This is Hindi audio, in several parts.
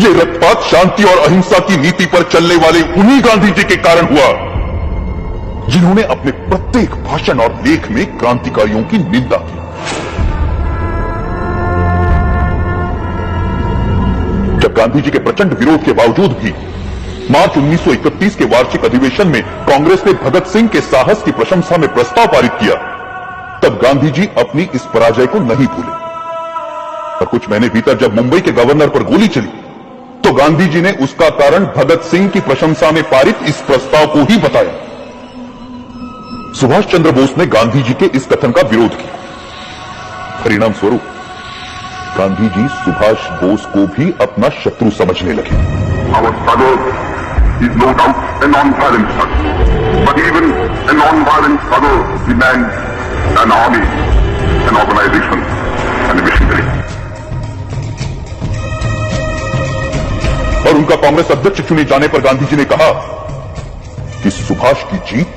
ये रक्तपात शांति और अहिंसा की नीति पर चलने वाले उन्हीं गांधी जी के कारण हुआ जिन्होंने अपने प्रत्येक भाषण और लेख में क्रांतिकारियों की निंदा की। जब गांधी जी के प्रचंड विरोध के बावजूद भी मार्च 1931 के वार्षिक अधिवेशन में कांग्रेस ने भगत सिंह के साहस की प्रशंसा में प्रस्ताव पारित किया, तब गांधी जी अपनी इस पराजय को नहीं भूले। और कुछ महीने भीतर जब मुंबई के गवर्नर पर गोली चली, तो गांधी जी ने उसका कारण भगत सिंह की प्रशंसा में पारित इस प्रस्ताव को ही बताया। सुभाष चंद्र बोस ने गांधी जी के इस कथन का विरोध किया। परिणाम स्वरूप गांधी जी सुभाष बोस को भी अपना शत्रु समझने लगे। Our struggle is no doubt a non-violent struggle, but even a non-violent struggle demands an army, an organization, and a missionary. और उनका कांग्रेस अध्यक्ष चुने जाने पर गांधी जी ने कहा कि सुभाष की जीत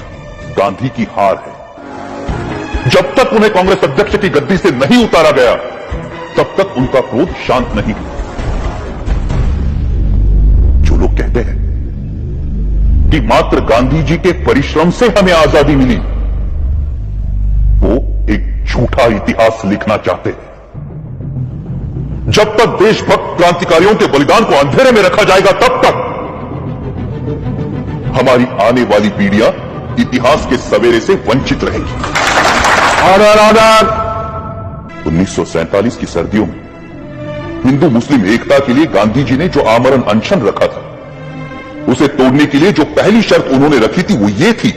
गांधी की हार है। जब तक उन्हें कांग्रेस अध्यक्ष की गद्दी से नहीं उतारा गया, तब तक उनका क्रोध शांत नहीं हुआ। जो लोग कहते हैं कि मात्र गांधी जी के परिश्रम से हमें आजादी मिली, वो एक झूठा इतिहास लिखना चाहते हैं। जब तक देशभक्त क्रांतिकारियों के बलिदान को अंधेरे में रखा जाएगा, तब तक हमारी आने वाली पीढ़ियां इतिहास के सवेरे से वंचित रहेगी। Order order. 1947 की सर्दियों में हिंदू मुस्लिम एकता के लिए गांधी जी ने जो आमरण अनशन रखा था, उसे तोड़ने के लिए जो पहली शर्त उन्होंने रखी थी, वो ये थी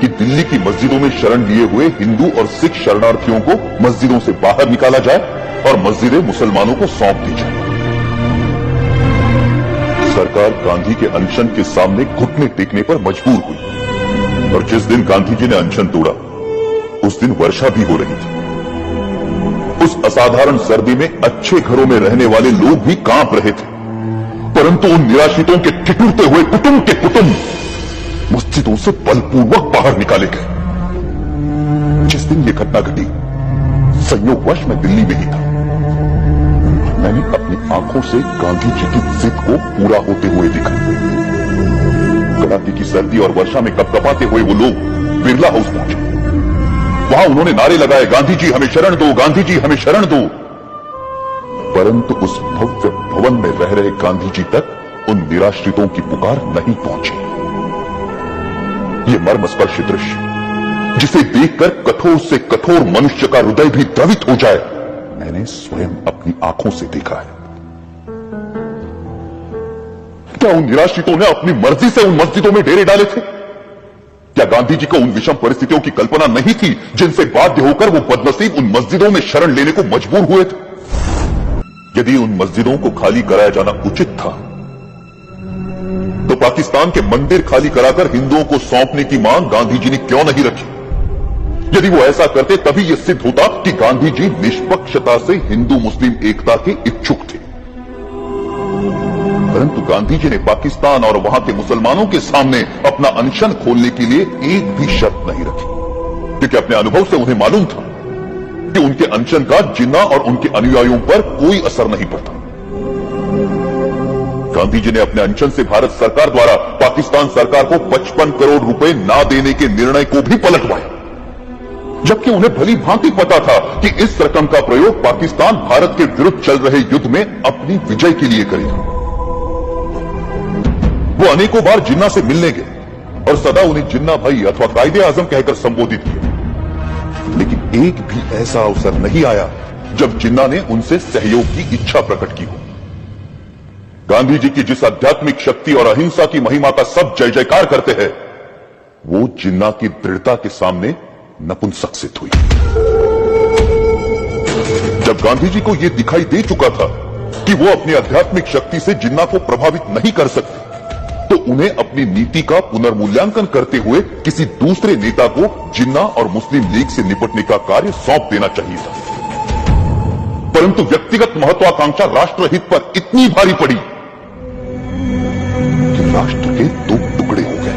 कि दिल्ली की मस्जिदों में शरण लिए हुए हिंदू और सिख शरणार्थियों को मस्जिदों से बाहर निकाला जाए और मस्जिदें मुसलमानों को सौंप दी जाए। सरकार गांधी के अनशन के सामने घुटने टेकने पर मजबूर हुई और जिस दिन गांधी जी ने अनशन तोड़ा, उस दिन वर्षा भी हो रही थी। उस असाधारण सर्दी में अच्छे घरों में रहने वाले लोग भी कांप रहे थे, परंतु उन निराश्रितों के ठिठुरते हुए कुटुंब के कुटुंब मस्जिदों से बलपूर्वक बाहर निकाले गए। जिस दिन यह घटना घटी, संयोगवश मैं दिल्ली में ही था। मैंने अपनी आंखों से गांधी जी की जिद को पूरा होते हुए देखा। कड़ाके की सर्दी और वर्षा में कपकपाते हुए वो लोग बिरला हाउस पहुंचे। वहां उन्होंने नारे लगाए, गांधी जी हमें शरण दो, गांधी जी हमें शरण दो। परंतु उस भव्य भवन में रह रहे गांधी जी तक उन निराश्रितों की पुकार नहीं पहुंची। ये मर्मस्पर्शी दृश्य, जिसे देखकर कठोर से कठोर मनुष्य का हृदय भी द्रवित हो जाए, मैंने स्वयं अपनी आंखों से देखा है। क्या उन निराश्रितों ने अपनी मर्जी से उन मस्जिदों में डेरे डाले थे? क्या गांधी जी को उन विषम परिस्थितियों की कल्पना नहीं थी जिनसे बाध्य होकर वो बदनसीब उन मस्जिदों में शरण लेने को मजबूर हुए थे? यदि उन मस्जिदों को खाली कराया जाना उचित था, तो पाकिस्तान के मंदिर खाली कराकर हिंदुओं को सौंपने की मांग गांधी जी ने क्यों नहीं रखी? यदि वो ऐसा करते, तभी यह सिद्ध होता कि गांधी जी निष्पक्षता से हिंदू मुस्लिम एकता के इच्छुक थे। परंतु गांधी जी ने पाकिस्तान और वहां के मुसलमानों के सामने अपना अनशन खोलने के लिए एक भी शर्त नहीं रखी, क्योंकि अपने अनुभव से उन्हें मालूम था कि उनके अनशन का जिन्ना और उनके अनुयायियों पर कोई असर नहीं पड़ता। गांधी जी ने अपने अनशन से भारत सरकार द्वारा पाकिस्तान सरकार को 55 करोड़ रुपए ना देने के निर्णय को भी पलटवाया, जबकि उन्हें भली भांति पता था कि इस रकम का प्रयोग पाकिस्तान भारत के विरुद्ध चल रहे युद्ध में अपनी विजय के लिए करेगा। वो अनेकों बार जिन्ना से मिलने गए और सदा उन्हें जिन्ना भाई अथवा कायदे आजम कहकर संबोधित किया, लेकिन एक भी ऐसा अवसर नहीं आया जब जिन्ना ने उनसे सहयोग की इच्छा प्रकट की हो। गांधी जी की जिस आध्यात्मिक शक्ति और अहिंसा की महिमा का सब जय जयकार करते हैं, वो जिन्ना की दृढ़ता के सामने नपुंसक सिद्ध हुई। जब गांधी जी को यह दिखाई दे चुका था कि वो अपनी आध्यात्मिक शक्ति से जिन्ना को प्रभावित नहीं कर सकते, तो उन्हें अपनी नीति का पुनर्मूल्यांकन करते हुए किसी दूसरे नेता को जिन्ना और मुस्लिम लीग से निपटने का कार्य सौंप देना चाहिए था। परंतु व्यक्तिगत महत्वाकांक्षा राष्ट्रहित पर इतनी भारी पड़ी कि राष्ट्र के दो टुकड़े हो गए।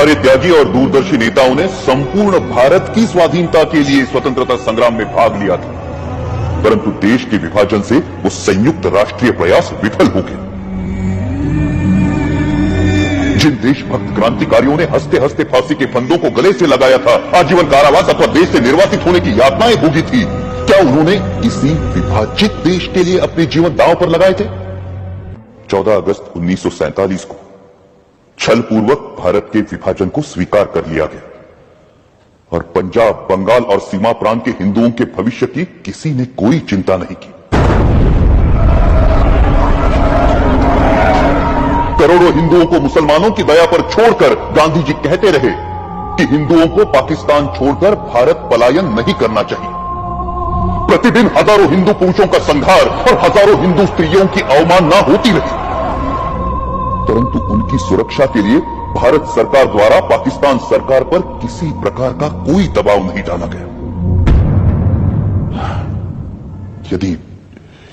हमारे त्यागी और दूरदर्शी नेताओं ने संपूर्ण भारत की स्वाधीनता के लिए स्वतंत्रता संग्राम में भाग लिया था, परंतु देश के विभाजन से वो संयुक्त राष्ट्रीय प्रयास विफल हो गए। जिन देशभक्त क्रांतिकारियों ने हंसते हंसते फांसी के फंदों को गले से लगाया था, आजीवन कारावास अथवा देश से निर्वासित होने की यातनाएं भोगी थी, क्या उन्होंने इसी विभाजित देश के लिए अपने जीवन दांव पर लगाए थे? 14 अगस्त 1947 को छलपूर्वक भारत के विभाजन को स्वीकार कर लिया गया और पंजाब, बंगाल और सीमा प्रांत के हिंदुओं के भविष्य की किसी ने कोई चिंता नहीं की। करोड़ों हिंदुओं को मुसलमानों की दया पर छोड़कर गांधी जी कहते रहे कि हिंदुओं को पाकिस्तान छोड़कर भारत पलायन नहीं करना चाहिए। प्रतिदिन हजारों हिंदू पुरुषों का संहार और हजारों हिंदू स्त्रियों की अवमानना होती रही, परंतु उनकी सुरक्षा के लिए भारत सरकार द्वारा पाकिस्तान सरकार पर किसी प्रकार का कोई दबाव नहीं डाला गया।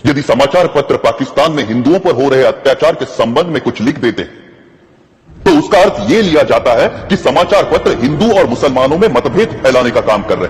यदि समाचार पत्र पाकिस्तान में हिंदुओं पर हो रहे अत्याचार के संबंध में कुछ लिख देते हैं, तो उसका अर्थ यह लिया जाता है कि समाचार पत्र हिंदू और मुसलमानों में मतभेद फैलाने का काम कर रहे हैं।